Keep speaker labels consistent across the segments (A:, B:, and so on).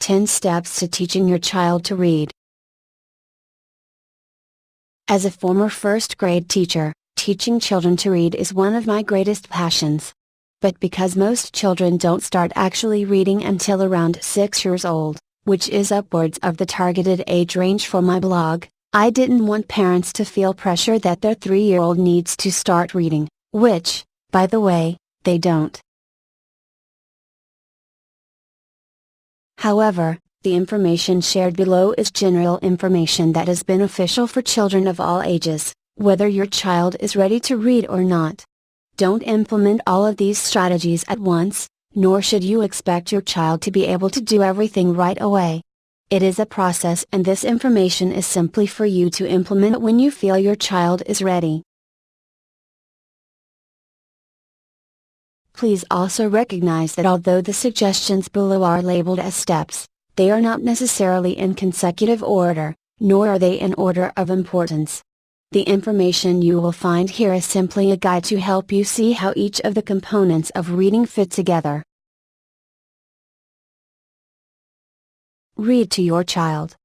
A: 10 steps to teaching your child to read. As a former first grade teacher, teaching children to read is one of my greatest passions. But because most children don't start actually reading until around 6 years old, which is upwards of the targeted age range for my blog, I didn't want parents to feel pressure that their 3-year-old needs to start reading, which, by the way, they don't. However, the information shared below is general information that is beneficial for children of all ages, whether your child is ready to read or not. Don't implement all of these strategies at once, nor should you expect your child to be able to do everything right away. It is a process, and this information is simply for you to implement when you feel your child is ready. Please also recognize that although the suggestions below are labeled as steps, they are not necessarily in consecutive order, nor are they in order of importance. The information you will find here is simply a guide to help you see how each of the components of reading fit together. Read to your child.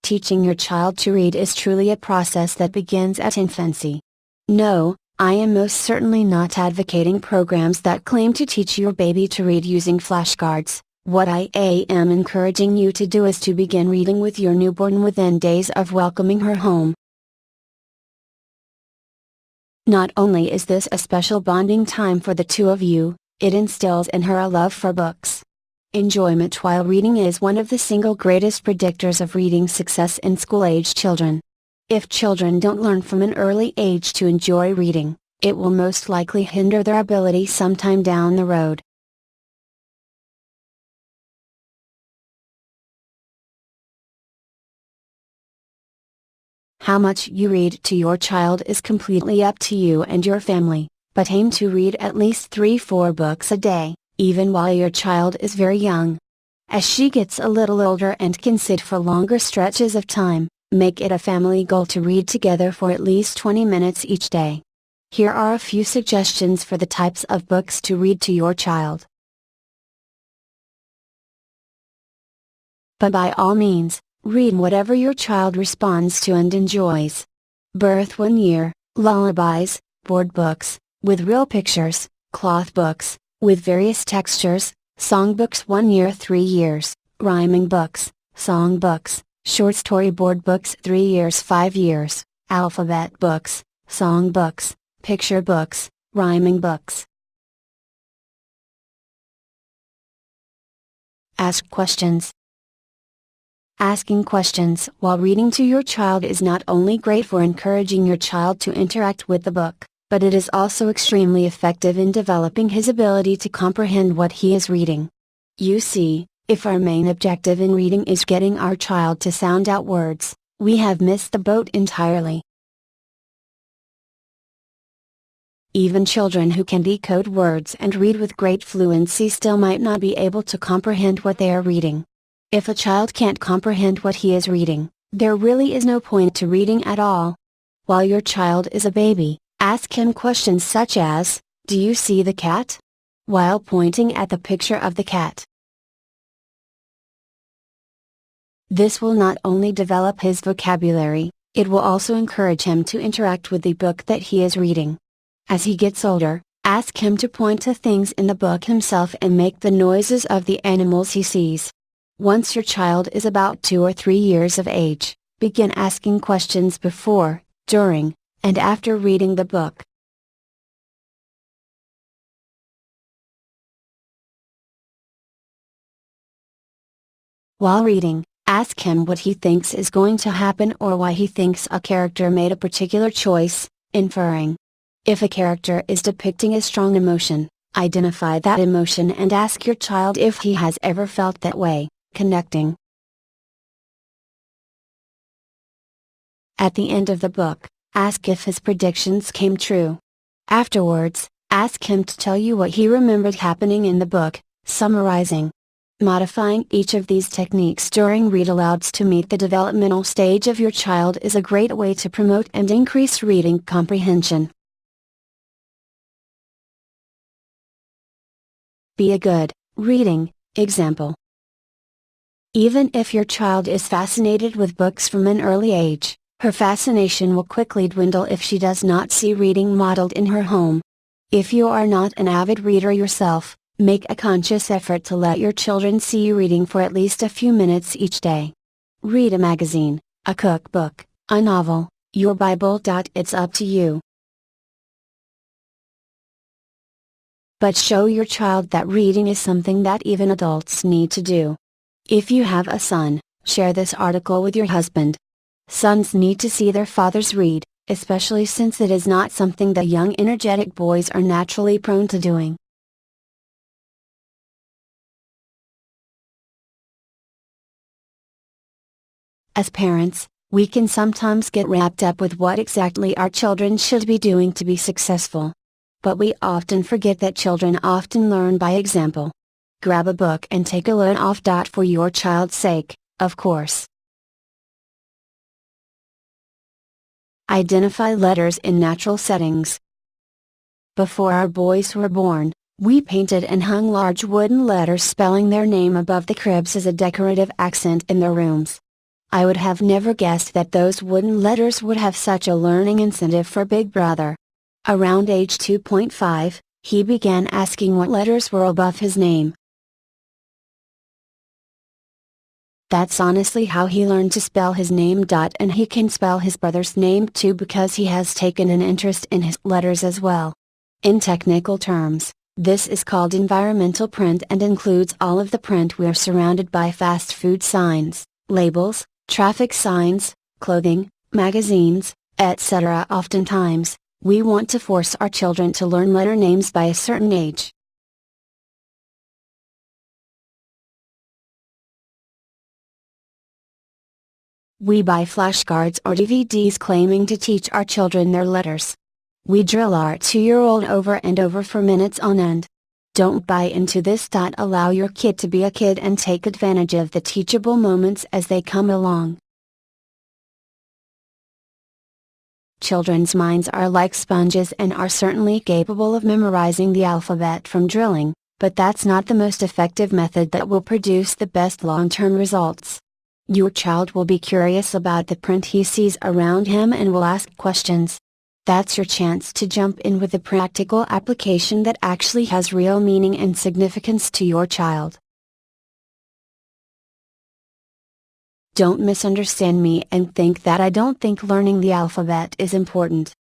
A: Teaching your child to read is truly a process that begins at infancy. No, I am most certainly not advocating programs that claim to teach your baby to read using flashcards. What I am encouraging you to do is to begin reading with your newborn within days of welcoming her home. Not only is this a special bonding time for the two of you, it instills in her a love for books. Enjoyment while reading is one of the single greatest predictors of reading success in school-age children. If children don't learn from an early age to enjoy reading, it will most likely hinder their ability sometime down the road. How much you read to your child is completely up to you and your family, but aim to read at least 3-4 books a day, even while your child is very young. As she gets a little older and can sit for longer stretches of time, make it a family goal to read together for at least 20 minutes each day. Here are a few suggestions for the types of books to read to your child. But by all means, read whatever your child responds to and enjoys. Birth 1 year, lullabies, board books, with real pictures, cloth books, with various textures, songbooks 1 year 3 years, rhyming books, song books, short storyboard books 3 years 5 years, alphabet books, song books, picture books, rhyming books. Ask questions. Asking questions while reading to your child is not only great for encouraging your child to interact with the book, but it is also extremely effective in developing his ability to comprehend what he is reading. You see, if our main objective in reading is getting our child to sound out words, we have missed the boat entirely. Even children who can decode words and read with great fluency still might not be able to comprehend what they are reading. If a child can't comprehend what he is reading, there really is no point to reading at all. While your child is a baby, ask him questions such as, "Do you see the cat?" while pointing at the picture of the cat. This will not only develop his vocabulary, it will also encourage him to interact with the book that he is reading. As he gets older, ask him to point to things in the book himself and make the noises of the animals he sees. Once your child is about 2 or 3 years of age, begin asking questions before, during, and after reading the book. While reading, ask him what he thinks is going to happen or why he thinks a character made a particular choice, inferring. If a character is depicting a strong emotion, identify that emotion and ask your child if he has ever felt that way, connecting. At the end of the book, ask if his predictions came true. Afterwards, ask him to tell you what he remembered happening in the book, summarizing. Modifying each of these techniques during read-alouds to meet the developmental stage of your child is a great way to promote and increase reading comprehension. Be a good reading example. Even if your child is fascinated with books from an early age, her fascination will quickly dwindle if she does not see reading modeled in her home. If you are not an avid reader yourself, make a conscious effort to let your children see you reading for at least a few minutes each day. Read a magazine, a cookbook, a novel, your Bible. It's up to you. But show your child that reading is something that even adults need to do. If you have a son, share this article with your husband. Sons need to see their fathers read, especially since it is not something that young energetic boys are naturally prone to doing. As parents, we can sometimes get wrapped up with what exactly our children should be doing to be successful. But we often forget that children often learn by example. Grab a book and take a load off. For your child's sake, of course. Identify letters in natural settings. Before our boys were born, we painted and hung large wooden letters spelling their name above the cribs as a decorative accent in their rooms. I would have never guessed that those wooden letters would have such a learning incentive for Big Brother. Around age 2.5, he began asking what letters were above his name. That's honestly how he learned to spell his name. And he can spell his brother's name too because he has taken an interest in his letters as well. In technical terms, this is called environmental print and includes all of the print we're surrounded by: fast food signs, labels, traffic signs, clothing, magazines, etc. Oftentimes, we want to force our children to learn letter names by a certain age. We buy flashcards or DVDs claiming to teach our children their letters. We drill our 2-year-old over and over for minutes on end. Don't buy into this. Allow your kid to be a kid and take advantage of the teachable moments as they come along. Children's minds are like sponges and are certainly capable of memorizing the alphabet from drilling, but that's not the most effective method that will produce the best long-term results. Your child will be curious about the print he sees around him and will ask questions. That's your chance to jump in with a practical application that actually has real meaning and significance to your child. Don't misunderstand me and think that I don't think learning the alphabet is important.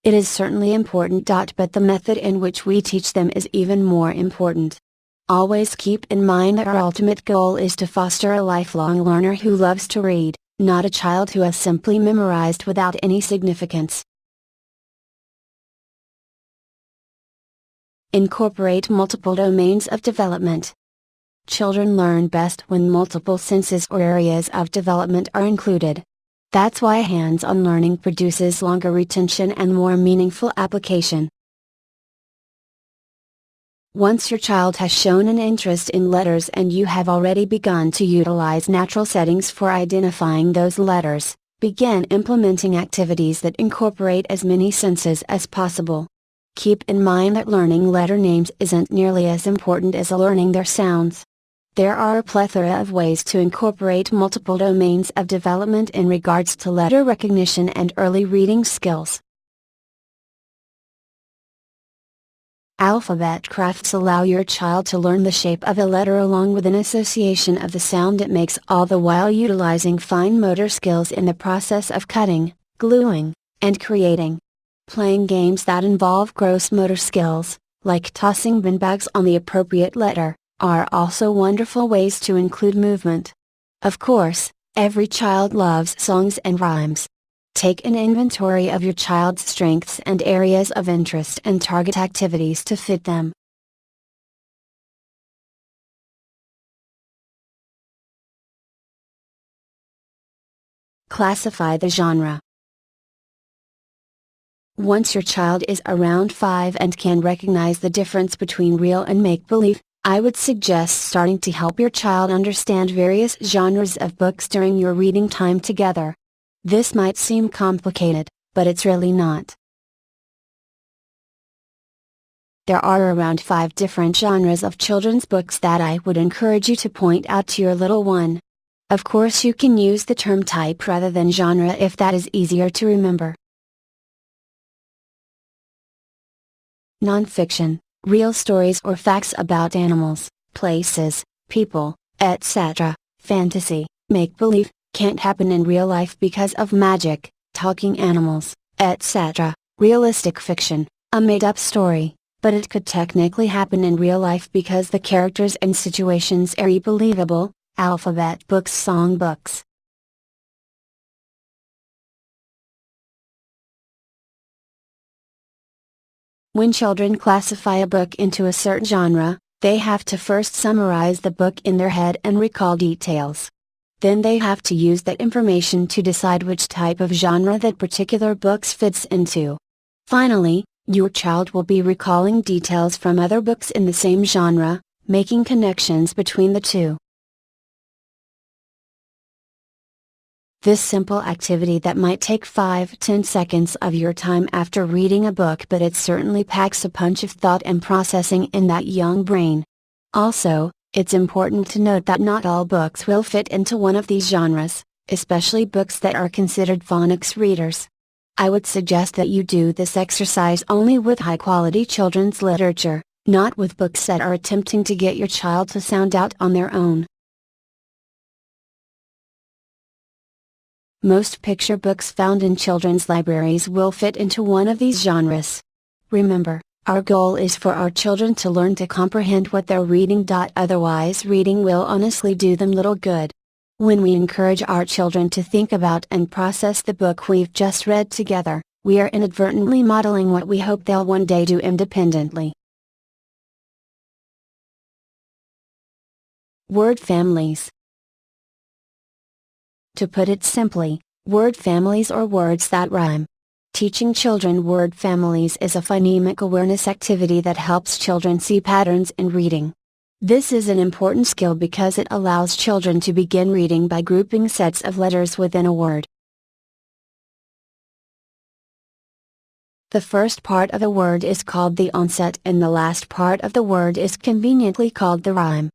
A: It is certainly important. But the method in which we teach them is even more important. Always keep in mind that our ultimate goal is to foster a lifelong learner who loves to read, not a child who has simply memorized without any significance. Incorporate multiple domains of development. Children learn best when multiple senses or areas of development are included. That's why hands-on learning produces longer retention and more meaningful application. Once your child has shown an interest in letters and you have already begun to utilize natural settings for identifying those letters, begin implementing activities that incorporate as many senses as possible. Keep in mind that learning letter names isn't nearly as important as learning their sounds. There are a plethora of ways to incorporate multiple domains of development in regards to letter recognition and early reading skills. Alphabet crafts allow your child to learn the shape of a letter along with an association of the sound it makes, all the while utilizing fine motor skills in the process of cutting, gluing, and creating. Playing games that involve gross motor skills, like tossing bin bags on the appropriate letter, are also wonderful ways to include movement. Of course, every child loves songs and rhymes. Take an inventory of your child's strengths and areas of interest and target activities to fit them. Classify the genre. Once your child is around 5 and can recognize the difference between real and make-believe, I would suggest starting to help your child understand various genres of books during your reading time together. This might seem complicated, but it's really not. There are around 5 different genres of children's books that I would encourage you to point out to your little one. Of course you can use the term type rather than genre if that is easier to remember. Nonfiction, real stories or facts about animals, places, people, etc. Fantasy, make-believe, can't happen in real life because of magic, talking animals, etc. Realistic fiction, a made-up story, but it could technically happen in real life because the characters and situations are believable. Alphabet books, song books. When children classify a book into a certain genre, they have to first summarize the book in their head and recall details. Then they have to use that information to decide which type of genre that particular book fits into. Finally, your child will be recalling details from other books in the same genre, making connections between the two. This simple activity that might take 5-10 seconds of your time after reading a book, but it certainly packs a punch of thought and processing in that young brain. Also, it's important to note that not all books will fit into one of these genres, especially books that are considered phonics readers. I would suggest that you do this exercise only with high-quality children's literature, not with books that are attempting to get your child to sound out on their own. Most picture books found in children's libraries will fit into one of these genres. Remember, our goal is for our children to learn to comprehend what they're reading. Otherwise, reading will honestly do them little good. When we encourage our children to think about and process the book we've just read together, we are inadvertently modeling what we hope they'll one day do independently. Word families. To put it simply, word families are words that rhyme. Teaching children word families is a phonemic awareness activity that helps children see patterns in reading. This is an important skill because it allows children to begin reading by grouping sets of letters within a word. The first part of a word is called the onset and the last part of the word is conveniently called the rhyme.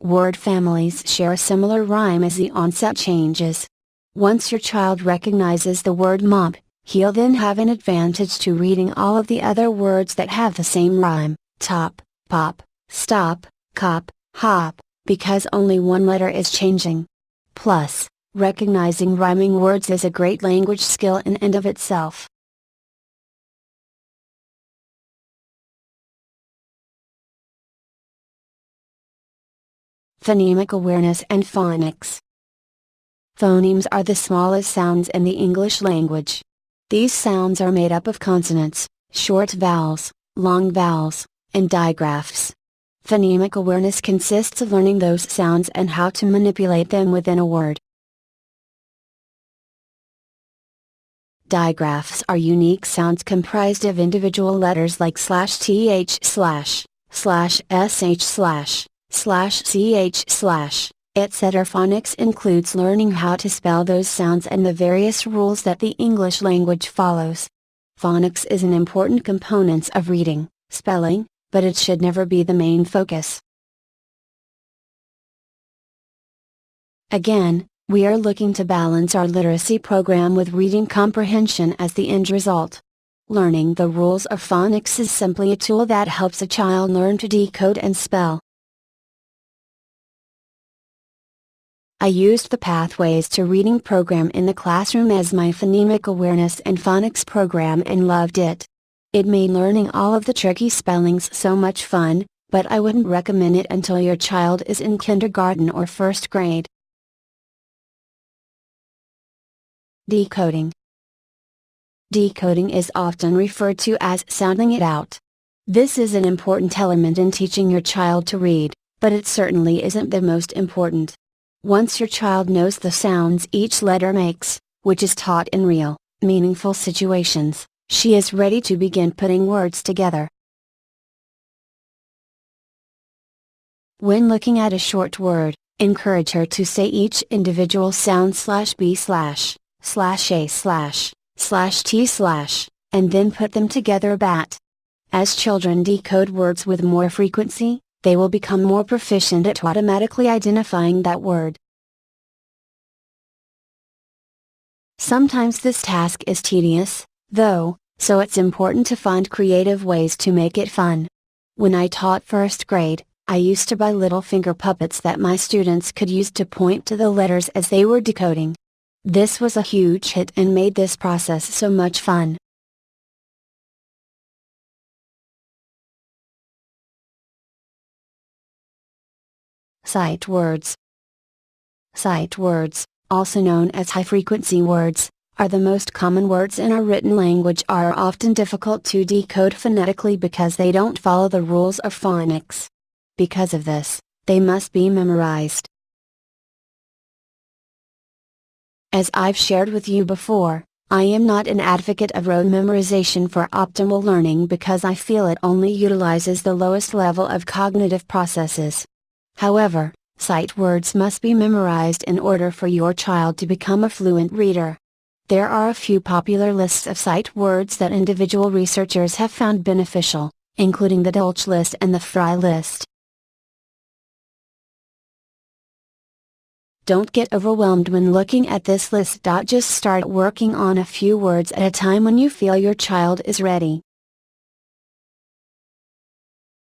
A: Word families share a similar rhyme as the onset changes. Once your child recognizes the word mop, he'll then have an advantage to reading all of the other words that have the same rhyme, top, pop, stop, cop, hop, because only one letter is changing. Plus, recognizing rhyming words is a great language skill in and of itself. Phonemic awareness and phonics. Phonemes are the smallest sounds in the English language. These sounds are made up of consonants, short vowels, long vowels, and digraphs. Phonemic awareness consists of learning those sounds and how to manipulate them within a word. Digraphs are unique sounds comprised of individual letters like /th/, /sh/, /ch/, etc. Phonics includes learning how to spell those sounds and the various rules that the English language follows. Phonics is an important component of reading, spelling, but it should never be the main focus. Again, we are looking to balance our literacy program with reading comprehension as the end result. Learning the rules of phonics is simply a tool that helps a child learn to decode and spell. I used the Pathways to Reading program in the classroom as my phonemic awareness and phonics program and loved it. It made learning all of the tricky spellings so much fun, but I wouldn't recommend it until your child is in kindergarten or first grade. Decoding. Decoding is often referred to as sounding it out. This is an important element in teaching your child to read, but it certainly isn't the most important. Once your child knows the sounds each letter makes, which is taught in real, meaningful situations, she is ready to begin putting words together. When looking at a short word, encourage her to say each individual sound /b//a//t/ and then put them together. As children decode words with more frequency, they will become more proficient at automatically identifying that word. Sometimes this task is tedious, though, so it's important to find creative ways to make it fun. When I taught first grade, I used to buy little finger puppets that my students could use to point to the letters as they were decoding. This was a huge hit and made this process so much fun. Sight words. Sight words, also known as high-frequency words, are the most common words in our written language are often difficult to decode phonetically because they don't follow the rules of phonics. Because of this, they must be memorized. As I've shared with you before, I am not an advocate of rote memorization for optimal learning because I feel it only utilizes the lowest level of cognitive processes. However, sight words must be memorized in order for your child to become a fluent reader. There are a few popular lists of sight words that individual researchers have found beneficial, including the Dolch list and the Fry list. Don't get overwhelmed when looking at this list. Just start working on a few words at a time when you feel your child is ready.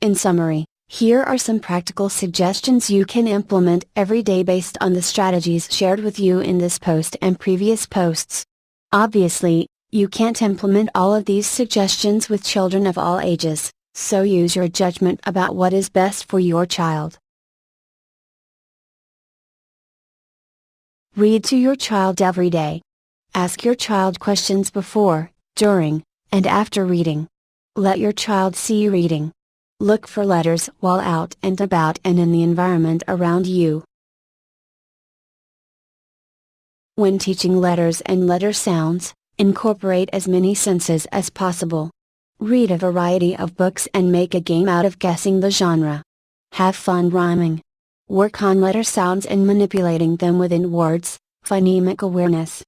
A: In summary, here are some practical suggestions you can implement every day based on the strategies shared with you in this post and previous posts. Obviously, you can't implement all of these suggestions with children of all ages, so use your judgment about what is best for your child. Read to your child every day. Ask your child questions before, during, and after reading. Let your child see you reading. Look for letters while out and about and in the environment around you. When teaching letters and letter sounds, incorporate as many senses as possible. Read a variety of books and make a game out of guessing the genre. Have fun rhyming. Work on letter sounds and manipulating them within words, phonemic awareness.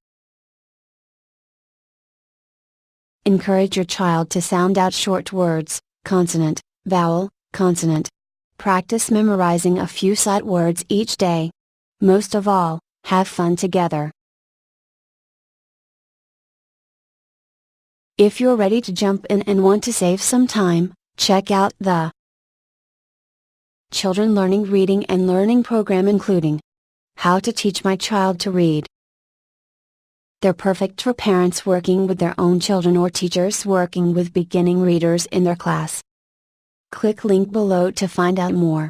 A: Encourage your child to sound out short words, consonant, vowel, consonant. Practice memorizing a few sight words each day. Most of all, have fun together. If you're ready to jump in and want to save some time, check out the Children Learning Reading and Learning program, including How to Teach My Child to Read. They're perfect for parents working with their own children or teachers working with beginning readers in their class. Click link below to find out more.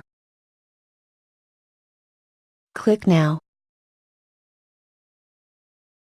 A: Click now.